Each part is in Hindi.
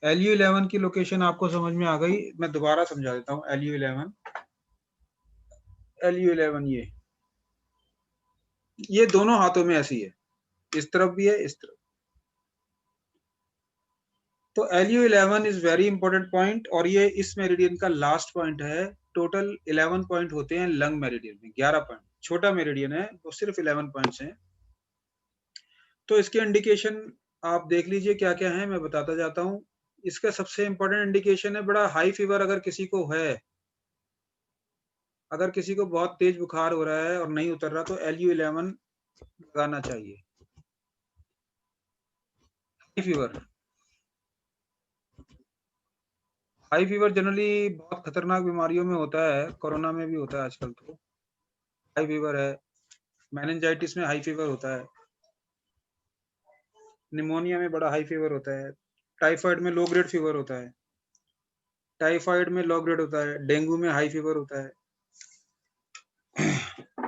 LU11 की लोकेशन आपको समझ में आ गई। मैं दोबारा समझा देता हूँ। LU11 ये दोनों हाथों में ऐसी है, इस तरफ भी है, इस तरफ। तो LU11 is very important point, और ये इस मेरिडियन का लास्ट पॉइंट है। टोटल 11 पॉइंट होते हैं लंग मेरिडियन में, 11 पॉइंट। छोटा मेरिडियन है, वो सिर्फ 11 पॉइंट्स हैं। तो इसके इंडिकेशन आप देख लीजिए क्या क्या है, मैं बताता जाता हूँ। इसका सबसे इंपॉर्टेंट इंडिकेशन है बड़ा हाई फीवर। अगर किसी को है, अगर किसी को बहुत तेज बुखार हो रहा है और नहीं उतर रहा, तो LU11 लगाना चाहिए। High fever, high fever generally बहुत खतरनाक बीमारियों में होता है, कोरोना में भी होता है आजकल। तो हाई फीवर है, मेनिंजाइटिस में हाई फीवर होता है, निमोनिया में बड़ा हाई फीवर होता है, टाइफाइड में लो ग्रेड फीवर होता है, टाइफाइड में लो ग्रेड होता है, डेंगू में हाई फीवर होता है।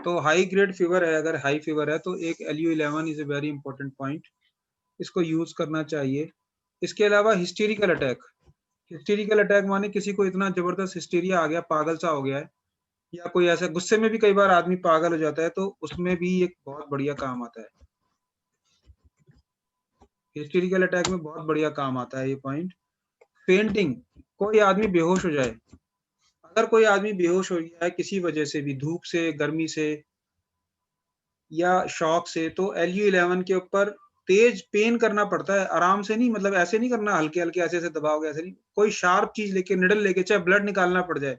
तो हाई ग्रेड फीवर है, अगर हाई फीवर है तो एक LU11 is a very important point, इसको यूज करना चाहिए। इसके अलावा हिस्टेरिकल अटैक। हिस्टेरिकल अटैक माने किसी को इतना जबरदस्त हिस्टीरिया आ गया, पागल सा हो गया है, या कोई ऐसा गुस्से में भी कई बार आदमी पागल हो जाता है, तो उसमें भी एक बहुत बढ़िया काम आता है। हिस्टेरिकल अटैक में बहुत बढ़िया काम आता है ये पॉइंट। फेंटिंग, कोई आदमी बेहोश हो जाए, अगर कोई आदमी बेहोश हो गया है किसी वजह से भी, धूप से, गर्मी से या शॉक से, तो LU11 के ऊपर तेज पेन करना पड़ता है, आराम से नहीं, मतलब ऐसे नहीं करना, हल्के हल्के ऐसे ऐसे दबाओगे, ऐसे नहीं। कोई शार्प चीज लेके, निडल लेके, चाहे ब्लड निकालना पड़ जाए,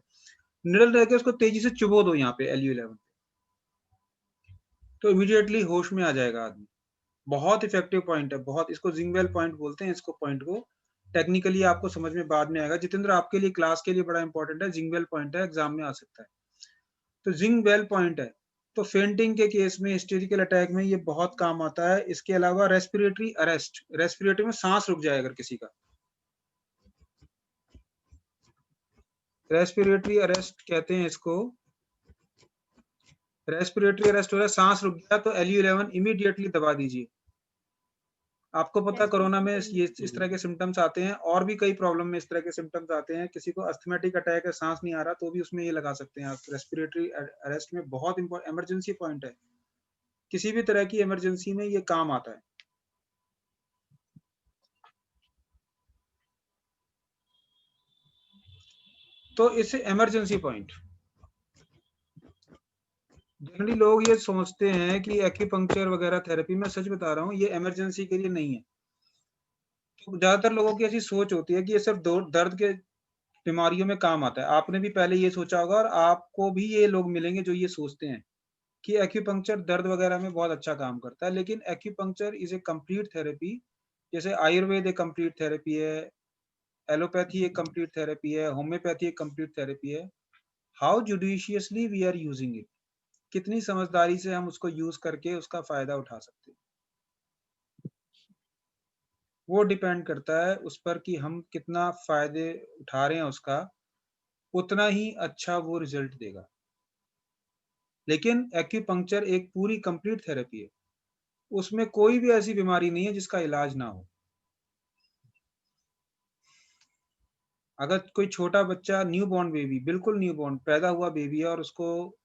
निडल लेके उसको तेजी से चुबो दो यहाँ पे LU11, तो इमीडिएटली होश में आ जाएगा आदमी। बहुत इफेक्टिव पॉइंट है, बहुत। इसको जिंगवेल पॉइंट बोलते हैं, इसको पॉइंट को टेक्निकली आपको समझ में बाद में आएगा। जितेंद्र, आपके लिए क्लास के लिए बड़ा इंपॉर्टेंट है, जिंगवेल पॉइंट है, एग्जाम में आ सकता है। तो जिंगवेल पॉइंट है। तो फेंटिंग के केस में, हिस्टेरिकल अटैक में ये बहुत काम आता है। इसके अलावा रेस्पिरेटरी अरेस्ट, रेस्पिरेटरी में सांस रुक जाए अगर किसी का, रेस्पिरेटरी अरेस्ट कहते हैं इसको। रेस्पिरेटरी अरेस्ट हो रहा है, सांस रुक गया, तो LU11 इमीडिएटली दबा दीजिए। आपको पता है कोरोना में ये इस तरह के सिम्टम्स आते हैं, और भी कई प्रॉब्लम में इस तरह के सिम्टम्स आते हैं। किसी को अस्थमेटिक अटैक है, सांस नहीं आ रहा, तो भी उसमें ये लगा सकते हैं आप। रेस्पिरेटरी अरेस्ट में बहुत इमरजेंसी पॉइंट है, किसी भी तरह की इमरजेंसी में ये काम आता है। तो इसे इमरजेंसी पॉइंट, जनरली लोग ये सोचते हैं कि एक्यूपंक्चर वगैरह थेरेपी, मैं सच बता रहा हूँ, ये इमरजेंसी के लिए नहीं है। तो ज्यादातर लोगों की ऐसी सोच होती है कि ये सिर्फ दर्द के बीमारियों में काम आता है। आपने भी पहले ये सोचा होगा, और आपको भी ये लोग मिलेंगे जो ये सोचते हैं कि एक्यूपंक्चर दर्द वगैरह में बहुत अच्छा काम करता है। लेकिन acupuncture is a complete therapy. जैसे आयुर्वेद एक कंप्लीट थेरेपी है, एलोपैथी एक कंप्लीट थेरेपी है, होम्योपैथी एक कंप्लीट थेरेपी है। How judiciously we are using it, कितनी समझदारी से हम उसको यूज करके उसका फायदा उठा सकते हैं, वो डिपेंड करता है उस पर कि हम कितना फायदे उठा रहे हैं उसका, उतना ही अच्छा वो रिजल्ट देगा। लेकिन एक्यूपंक्चर एक पूरी कंप्लीट थेरेपी है, उसमें कोई भी ऐसी बीमारी नहीं है जिसका इलाज ना हो। अगर कोई छोटा बच्चा, न्यू बॉर्न बेबी, बिल्कुल न्यू बॉर्न पैदा हुआ बेबी है, और उसको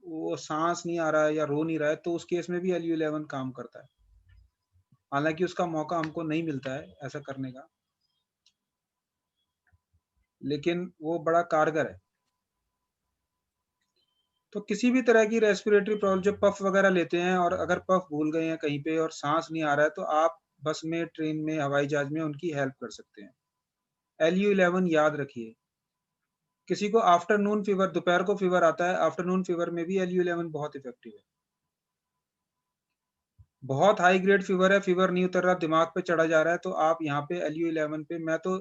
वो सांस नहीं आ रहा है या रो नहीं रहा है, तो उस केस में भी LU11 काम करता है। हालांकि उसका मौका हमको नहीं मिलता है ऐसा करने का, लेकिन वो बड़ा कारगर है। तो किसी भी तरह की रेस्पिरेटरी प्रॉब्लम, जो पफ वगैरह लेते हैं, और अगर पफ भूल गए हैं कहीं पे और सांस नहीं आ रहा है, तो आप बस में, ट्रेन में, हवाई जहाज में उनकी हेल्प कर सकते हैं। LU11 याद रखिए। किसी को आफ्टरनून फीवर, दोपहर को फीवर आता है, आफ्टरनून फीवर में भी LU11 बहुत इफेक्टिव है। बहुत हाई ग्रेड फीवर है, फीवर नहीं उतर रहा, दिमाग पे चढ़ा जा रहा है, तो आप यहाँ पे LU11 पे, मैं तो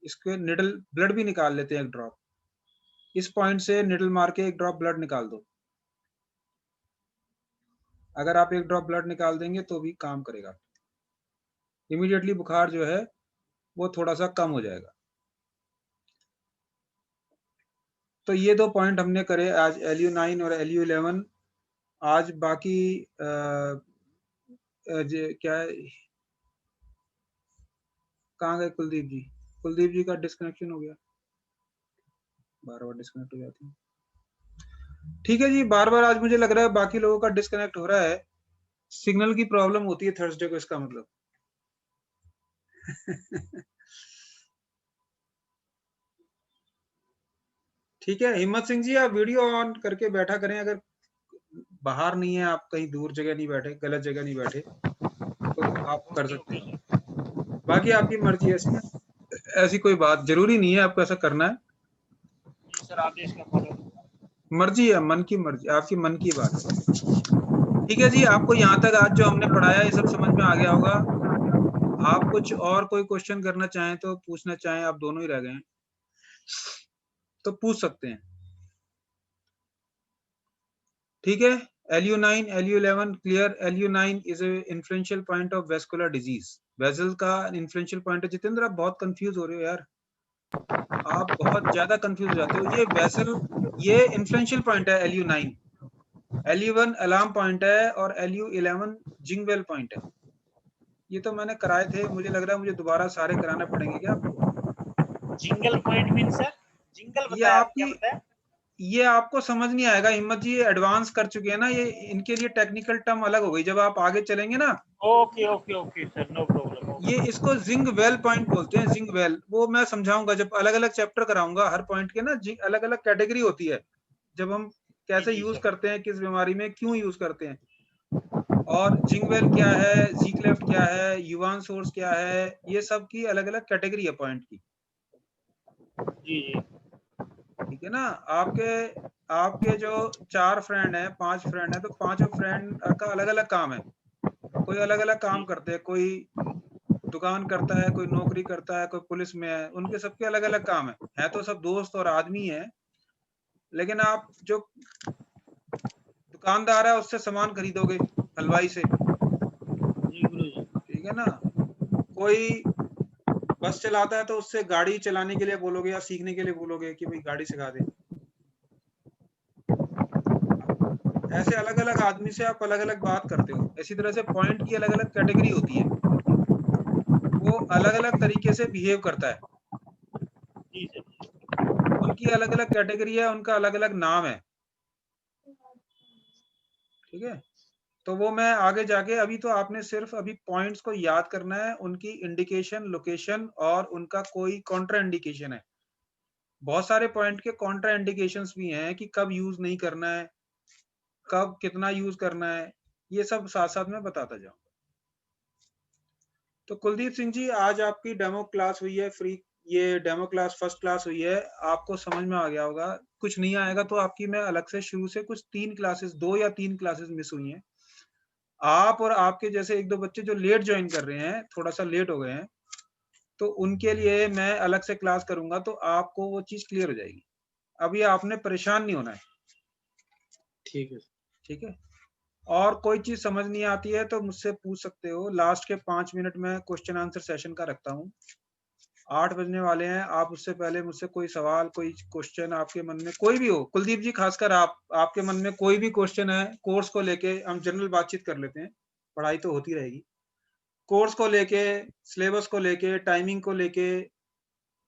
इसके निडल ब्लड भी निकाल लेते हैं एक ड्रॉप, इस पॉइंट से निडल मार के एक ड्रॉप ब्लड निकाल दो। अगर आप एक ड्रॉप ब्लड निकाल देंगे तो भी काम करेगा, इमीडिएटली बुखार जो है वो थोड़ा सा कम हो जाएगा। तो ये दो पॉइंट हमने करे आज, LU9 और LU11। आज बाकी क्या, कहाँ गए कुलदीप जी? कुलदीप जी का डिस्कनेक्शन हो गया, बार बार डिस्कनेक्ट हो जाती है। ठीक है जी, बार बार आज मुझे लग रहा है बाकी लोगों का डिस्कनेक्ट हो रहा है, सिग्नल की प्रॉब्लम होती है थर्सडे को, इसका मतलब। ठीक है हिम्मत सिंह जी, आप वीडियो ऑन करके बैठा करें, अगर बाहर नहीं है, आप कहीं दूर जगह नहीं बैठे, गलत जगह नहीं बैठे, तो आप कर सकते हैं। बाकी आपकी मर्जी है, ऐसी कोई बात जरूरी नहीं है आपको ऐसा करना है। सर आदेश का फॉलो, मर्जी है, मन की मर्जी, आपकी मन की बात है। ठीक है जी, आपको यहाँ तक आज जो हमने पढ़ाया ये सब समझ में आ गया होगा। आप कुछ और कोई क्वेश्चन करना चाहें तो पूछना चाहें, आप दोनों ही रह गए हैं तो पूछ सकते हैं। ठीक है, LU9, LU11 clear. LU9 is a influential point of vascular disease. Vessel का इन्फ्लुएंशियल पॉइंट है। जितेंद्र आप बहुत कंफ्यूज हो रहे हो यार, आप बहुत ज्यादा कंफ्यूज हो जाते हो। ये वेसल, ये इन्फ्लुएंशियल पॉइंट है LU9। LU1 अलार्म पॉइंट है और LU11 जिंगवेल पॉइंट है। ये तो मैंने कराए थे, मुझे लग रहा है मुझे दोबारा सारे कराने पड़ेंगे क्या आपको? Jingle point mean sir, jingle ये बताया, आपकी, क्या बताया? ये आपको समझ नहीं आएगा हिम्मत जी, ये एडवांस कर चुके हैं ना, ये इनके लिए टेक्निकल टर्म अलग हो गई। जब आप आगे चलेंगे ना, okay okay okay sir, no problem. ये इसको जिंग वेल पॉइंट बोलते हैं, जिंग वेल। वो मैं समझाऊंगा जब अलग अलग चैप्टर कराऊंगा, हर पॉइंट के ना अलग अलग कैटेगरी होती है, जब हम कैसे जी यूज सर। करते हैं, किस बीमारी में क्यों यूज करते हैं, और जिंगवेल क्या है, जीक्लेफ्ट क्या है, युवान सोर्स क्या है, ये सब की अलग अलग कैटेगरी है पॉइंट की। जी जी ठीक है ना। आपके आपके जो 4 फ्रेंड हैं, 5 फ्रेंड हैं, तो पांचों फ्रेंड का अलग अलग काम है, कोई अलग अलग काम जी करते हैं, कोई दुकान करता है, कोई नौकरी करता है, कोई पुलिस में है, उनके सबके अलग अलग काम है तो सब दोस्त और आदमी है। लेकिन आप जो दुकानदार है उससे सामान खरीदोगे, हलवाई से, जी गुरु जी। ठीक है ना। कोई बस चलाता है तो उससे गाड़ी चलाने के लिए बोलोगे या सीखने के लिए बोलोगे कि भाई गाड़ी सिखा दे। ऐसे अलग अलग आदमी से आप अलग अलग बात करते हो। इसी तरह से पॉइंट की अलग अलग कैटेगरी होती है, वो अलग अलग तरीके से बिहेव करता है, जी सर। उनकी अलग अलग कैटेगरी है, उनका अलग अलग नाम है। ठीक है, तो वो मैं आगे जाके, अभी तो आपने सिर्फ अभी पॉइंट्स को याद करना है, उनकी इंडिकेशन, लोकेशन और उनका कोई कॉन्ट्रा इंडिकेशन है। बहुत सारे पॉइंट के कॉन्ट्रा इंडिकेशंस भी हैं कि कब यूज नहीं करना है, कब कितना यूज करना है, ये सब साथ साथ में बताता जाऊंगा। तो कुलदीप सिंह जी, आज आपकी डेमो क्लास हुई है फ्री, ये डेमो क्लास फर्स्ट क्लास हुई है, आपको समझ में आ गया होगा। कुछ नहीं आएगा तो आपकी मैं अलग से शुरू से कुछ 3 क्लासेस, 2 या 3 क्लासेस मिस हुई हैं। आप और आपके जैसे 1-2 बच्चे जो लेट ज्वाइन कर रहे हैं, थोड़ा सा लेट हो गए हैं, तो उनके लिए मैं अलग से क्लास करूंगा, तो आपको वो चीज क्लियर हो जाएगी। अभी आपने परेशान नहीं होना है। ठीक है। ठीक है, और कोई चीज समझ नहीं आती है तो मुझसे पूछ सकते हो। लास्ट के 5 मिनट में क्वेश्चन आंसर सेशन का रखता हूँ। 8 बजने वाले हैं, आप उससे पहले मुझसे कोई सवाल, कोई क्वेश्चन आपके मन में कोई भी हो, कुलदीप जी खासकर आपके मन में कोई भी क्वेश्चन है कोर्स को लेके, हम जनरल बातचीत कर लेते हैं, पढ़ाई तो होती रहेगी। कोर्स को लेके, सिलेबस को लेके, टाइमिंग को लेके,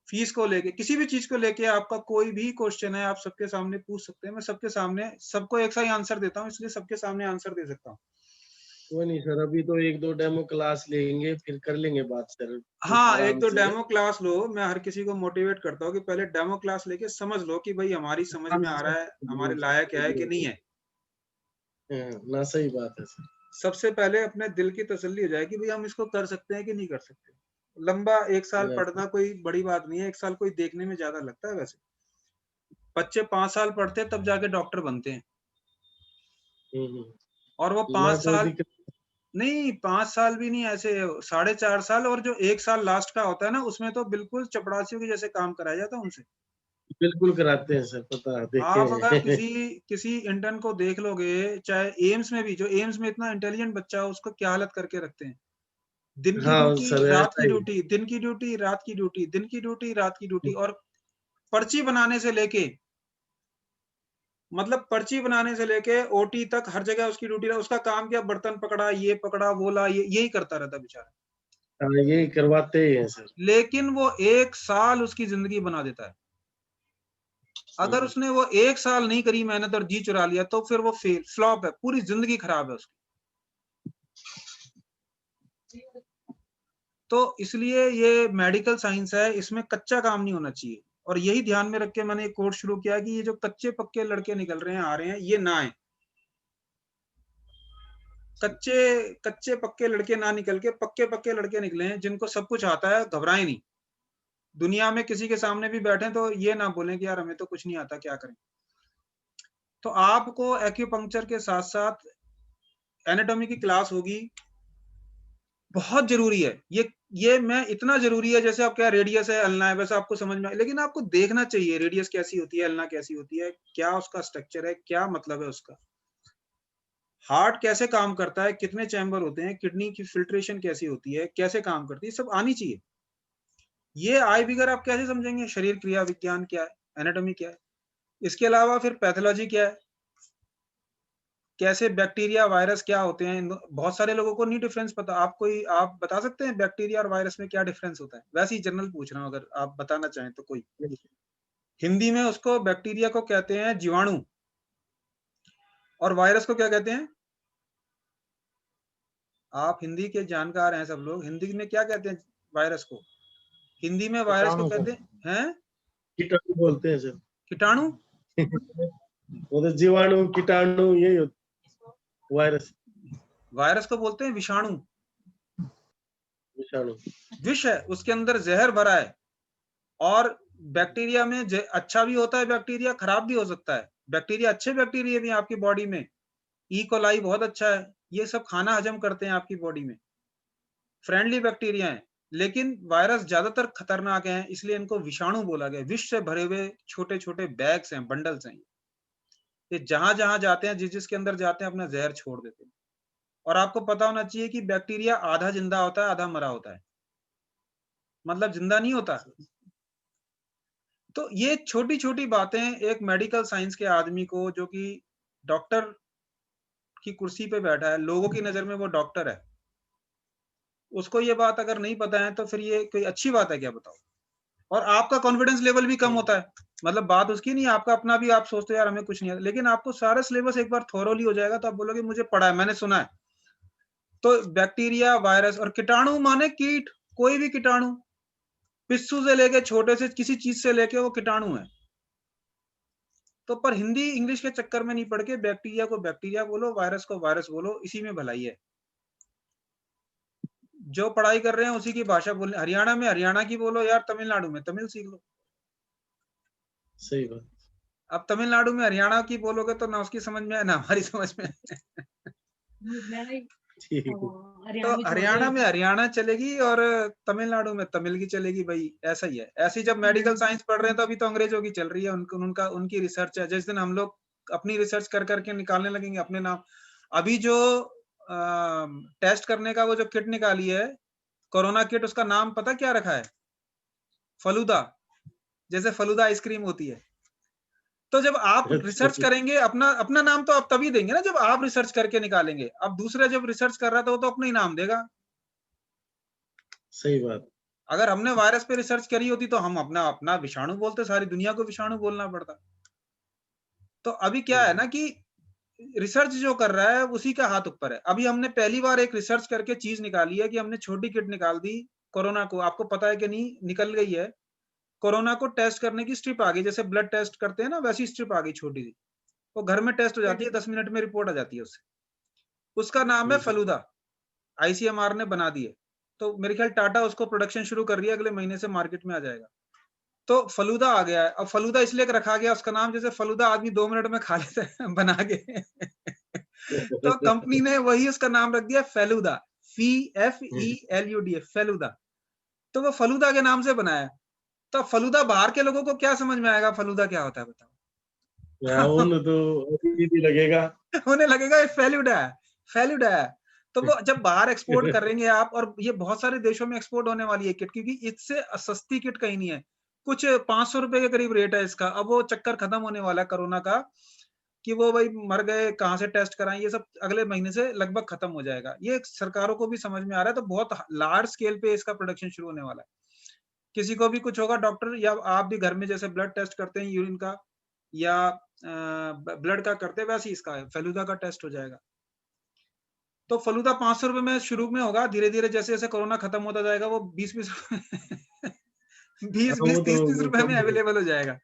फीस को लेके, किसी भी चीज को लेके आपका कोई भी क्वेश्चन है, आप सबके सामने पूछ सकते हैं। मैं सबके सामने सबको एक सा ही आंसर देता हूँ, इसलिए सबके सामने आंसर दे सकता हूँ। कोई नहीं सर, अभी तो 1-2 डेमो क्लास लेंगे, फिर कर लेंगे बात सर, हाँ, एक आराम दो से। डेमो क्लास लो। मैं हर किसी को मोटिवेट करता हूँ कि पहले डेमो क्लास लेके समझ लो कि भाई हमारी समझ में आ रहा है, हमारे लायक है कि नहीं है। ना सही बात है सर। सबसे पहले अपने दिल की तसल्ली हो जाए कि भाई हम इसको कर सकते हैं कि नहीं कर सकते। लंबा 1 साल पढ़ना कोई बड़ी बात नहीं है, 1 साल कोई देखने में ज्यादा लगता है। वैसे बच्चे 5 साल पढ़ते हैं तब जाके डॉक्टर बनते हैं, और वो 5 ना कोई साल दिक्कत। नहीं, 5 साल भी नहीं, ऐसे 4.5 साल, और जो 1 साल लास्ट का होता है ना, उसमें तो बिल्कुल चपड़ासियों के जैसे काम कराया जाता है उनसे। बिल्कुल कराते हैं सर, पता देखे आप अगर हैं। किसी इंटर्न को देख लोगे, चाहे एम्स में भी, जो एम्स में इतना इंटेलिजेंट बच्चा है उसको क्या हालत करके रखते हैं। दिन की हाँ ड्यूटी, सर, रात ऐसा की ही। ड्यूटी, दिन की ड्यूटी, रात की ड्यूटी, दिन की ड्यूटी, रात की ड्यूटी, और पर्ची बनाने से लेके, मतलब पर्ची बनाने से लेके ओटी तक हर जगह उसकी ड्यूटी रहा। उसका काम क्या, बर्तन पकड़ा, ये पकड़ा, वो ला, ये यही करता रहता बेचारा। हाँ, ये करवाते ही हैं सर। लेकिन वो 1 साल उसकी जिंदगी बना देता है। अगर उसने वो 1 साल नहीं करी मेहनत और जी चुरा लिया तो फिर वो फेल, फ्लॉप है, पूरी जिंदगी खराब है उसकी। तो इसलिए ये मेडिकल साइंस है, इसमें कच्चा काम नहीं होना चाहिए। और यही ध्यान में रख के मैंने एक कोर्स शुरू किया कि ये जो कच्चे पक्के लड़के निकल रहे हैं, आ रहे हैं, ये ना आए। कच्चे पक्के लड़के ना निकल के पक्के पक्के लड़के निकले हैं, जिनको सब कुछ आता है, घबराएं नहीं। दुनिया में किसी के सामने भी बैठे तो ये ना बोलें कि यार हमें तो कुछ नहीं आता, क्या करें। तो आपको एक्यूपंक्चर के साथ साथ एनाटॉमी की क्लास होगी, बहुत जरूरी है। ये मैं इतना जरूरी है, जैसे आप क्या रेडियस है, अल्ना है, वैसे आपको समझ में, लेकिन आपको देखना चाहिए रेडियस कैसी होती है, अल्ना कैसी होती है, क्या उसका स्ट्रक्चर है, क्या मतलब है उसका। हार्ट कैसे काम करता है, कितने चैम्बर होते हैं, किडनी की फिल्ट्रेशन कैसी होती है, कैसे काम करती है, सब आनी चाहिए। ये आए बिगर आप कैसे समझेंगे शरीर क्रिया विज्ञान क्या है, एनाटॉमी क्या है। इसके अलावा फिर पैथोलॉजी क्या है, कैसे बैक्टीरिया वायरस क्या होते हैं। बहुत सारे लोगों को नहीं डिफरेंस पता। आप बता सकते हैं बैक्टीरिया और वायरस में क्या डिफरेंस होता है? वैसे ही जनरल पूछ रहा हूँ, अगर आप बताना चाहें तो कोई। हिंदी में उसको बैक्टीरिया को कहते हैं जीवाणु, और वायरस को क्या कहते हैं? आप हिंदी के जानकार हैं सब लोग, हिंदी में क्या कहते हैं वायरस को? हिंदी में वायरस को कीटाणु कहते सर, हैं कीटाणु बोलते हैं सर। कीटाणु। वो तो जीवाणु कीटाणु यही होता, वायरस वायरस को बोलते हैं विषाणु। विषाणु। विष है, उसके अंदर जहर भरा है। और बैक्टीरिया में अच्छा भी होता है, बैक्टीरिया खराब भी हो सकता है। बैक्टीरिया, अच्छे बैक्टीरिया भी आपकी बॉडी में, ई कोलाई बहुत अच्छा है, ये सब खाना हजम करते हैं आपकी बॉडी में, फ्रेंडली बैक्टीरिया हैं। लेकिन वायरस ज्यादातर खतरनाक हैं, इसलिए इनको विषाणु बोला गया। विष से भरे हुए छोटे छोटे बैग्स हैं, बंडल्स हैं। ये जहां जहां जाते हैं, जिसके अंदर जाते हैं, अपना जहर छोड़ देते हैं। और आपको पता होना चाहिए कि बैक्टीरिया आधा जिंदा होता है, आधा मरा होता है, मतलब जिंदा नहीं होता। तो ये छोटी छोटी बातें एक मेडिकल साइंस के आदमी को, जो कि डॉक्टर की कुर्सी पे बैठा है, लोगों की नजर में वो डॉक्टर है, उसको ये बात अगर नहीं पता है तो फिर ये कोई अच्छी बात है क्या, बताओ। और आपका कॉन्फिडेंस लेवल भी कम होता है। मतलब बात उसकी नहीं, आपका अपना भी, आप सोचते हो यार हमें कुछ नहीं आता, लेकिन आपको सारा सिलेबस एक बार थोरोली हो जाएगा तो आप बोलोगे मुझे पढ़ा है, मैंने सुना है। तो बैक्टीरिया, वायरस और कीटाणु माने कीट, कोई भी कीटाणु, पिस्सू से लेके छोटे से किसी चीज से लेके वो कीटाणु है। तो पर हिंदी इंग्लिश के चक्कर में नहीं पड़ के बैक्टीरिया को बैक्टीरिया बोलो, वायरस को वायरस बोलो, इसी में भलाई है। जो पढ़ाई कर रहे हैं उसी की भाषा बोलने, हरियाणा में हरियाणा की बोलो यार, तमिलनाडु में तमिल सीख लो। सही बात। अब तमिलनाडु में हरियाणा की बोलोगे तो ना उसकी समझ में है ना हमारी समझ में ठीक है। तो हरियाणा में हरियाणा चलेगी और तमिलनाडु में तमिल की चलेगी भाई, ऐसा ही है। ऐसी जब मेडिकल साइंस पढ़ रहे हैं तो अभी तो अंग्रेजों की चल रही है, उनकी रिसर्च है। जिस दिन हम लोग अपनी रिसर्च कर करके निकालने लगेंगे अपने नाम। अभी जो टेस्ट करने का वो जो किट निकाली है, कोरोना किट, उसका नाम पता क्या रखा है? फलूदा। जैसे फलूदा आइसक्रीम होती है। तो जब आप रिसर्च करेंगे, अपना अपना नाम तो आप तभी देंगे ना जब आप रिसर्च करके निकालेंगे। अब दूसरा जब रिसर्च कर रहा था, वो तो अपना ही नाम देगा। सही बात। अगर हमने वायरस पे रिसर्च करी होती तो हम अपना अपना विषाणु बोलते, सारी दुनिया को विषाणु बोलना पड़ता। तो अभी क्या है ना कि रिसर्च जो कर रहा है उसी का हाथ ऊपर है। अभी हमने पहली बार एक रिसर्च करके चीज निकाली है कि हमने छोटी किट निकाल दी कोरोना को। आपको पता है कि नहीं, निकल गई है कोरोना को टेस्ट करने की स्ट्रिप आ गई। जैसे ब्लड टेस्ट करते हैं ना, वैसी स्ट्रिप आ गई छोटी सी, वो घर में टेस्ट हो जाती है, 10 मिनट में रिपोर्ट आ जाती है उससे। उसका नाम है फलूदा, आईसीएमआर ने बना दी है। तो मेरे ख्याल टाटा उसको प्रोडक्शन शुरू कर रही है, अगले महीने से मार्केट में आ जाएगा। तो फलूदा आ गया है। अब फलूदा इसलिए रखा गया उसका नाम, जैसे फलूदा आदमी 2 मिनट में खा लेता है बना के तो कंपनी ने वही उसका नाम रख दिया फेलूदा, FELUDA, फेलूदा। तो वो फलूदा के नाम से बनाया। तो फलूदा बाहर के लोगों को क्या समझ में आएगा फलूदा क्या होता है, बताओ उन्हें तो अजीब ही लगेगा। उन्हें लगेगा ये फेलूडा है, फेलूडा है। तो वो जब बाहर एक्सपोर्ट करेंगे आप, और ये बहुत सारे देशों में एक्सपोर्ट होने वाली है किट, क्योंकि इससे सस्ती किट कहीं नहीं है। कुछ 500 रुपए के करीब रेट है इसका। अब वो चक्कर खत्म होने वाला है कोरोना का, कि वो भाई मर गए, कहाँ से टेस्ट कराएं, ये सब अगले महीने से लगभग खत्म हो जाएगा। ये सरकारों को भी समझ में आ रहा है, तो बहुत लार्ज स्केल पे इसका प्रोडक्शन शुरू होने वाला है। किसी को भी कुछ होगा, डॉक्टर या आप भी घर में जैसे ब्लड टेस्ट करते हैं यूरिन का या ब्लड का करते हैं, वैसे ही इसका फेलुदा का टेस्ट हो जाएगा। तो फलूदा 500 रुपए में शुरू में होगा, धीरे-धीरे जैसे-जैसे कोरोना खत्म होता जाएगा वो 20-20 हाँ 20-20, वो तो 30-30 वो रुपए में कम हो। अवेलेबल हो जाएगा।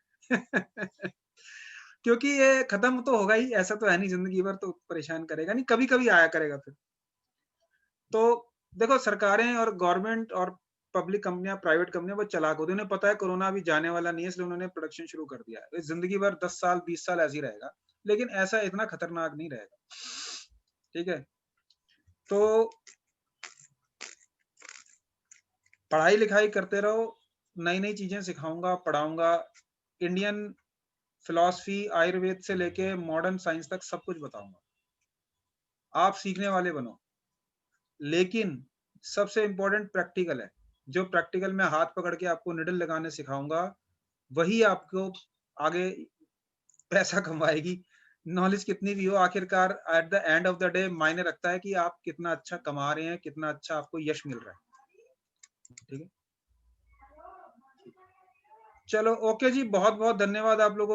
क्योंकि ये खत्म तो होगा ही, ऐसा तो है नहीं ज़िंदगी भर तो परेशान करेगा नहीं, कभी-कभी आया करेगा फिर। तो देखो सरकारें और गवर्नमेंट और पब्लिक कंपनियाँ, प्राइवेट कंपनियाँ वो चालाक होती हैं, उन्हें पता है कोरोना अभी जाने वाला नहीं है, इसलिए उन्होंने प्रोडक्शन शुरू कर दिया है। ज़िंदगी भर 10 साल, 20 साल ऐसे ही रहेगा, लेकिन ऐसा इतना खतरनाक नहीं रहेगा। ठीक है? तो पढ़ाई-लिखाई करते रहो, नई-नई चीज़ें सिखाऊँगा, पढ़ाऊँगा, इंडियन फिलॉसफी, आयुर्वेद से लेके मॉडर्न साइंस तक सब कुछ बताऊँगा। आप सीखने वाले बनो। लेकिन सबसे इम्पोर्टेंट प्रैक्टिकल है। जो प्रैक्टिकल में हाथ पकड़ के आपको निडल लगाने सिखाऊँगा, वही आपको आगे पैसा कमाएगी। नॉलेज कितनी भी हो, आखिरकार at the end of the day मायने रखता है कि आप कितना अच्छा कमा रहे हैं, कितना अच्छा आपको यश मिल रहा है। ठीक है? चलो ओके जी, बहुत-बहुत धन्यवाद आप लोगों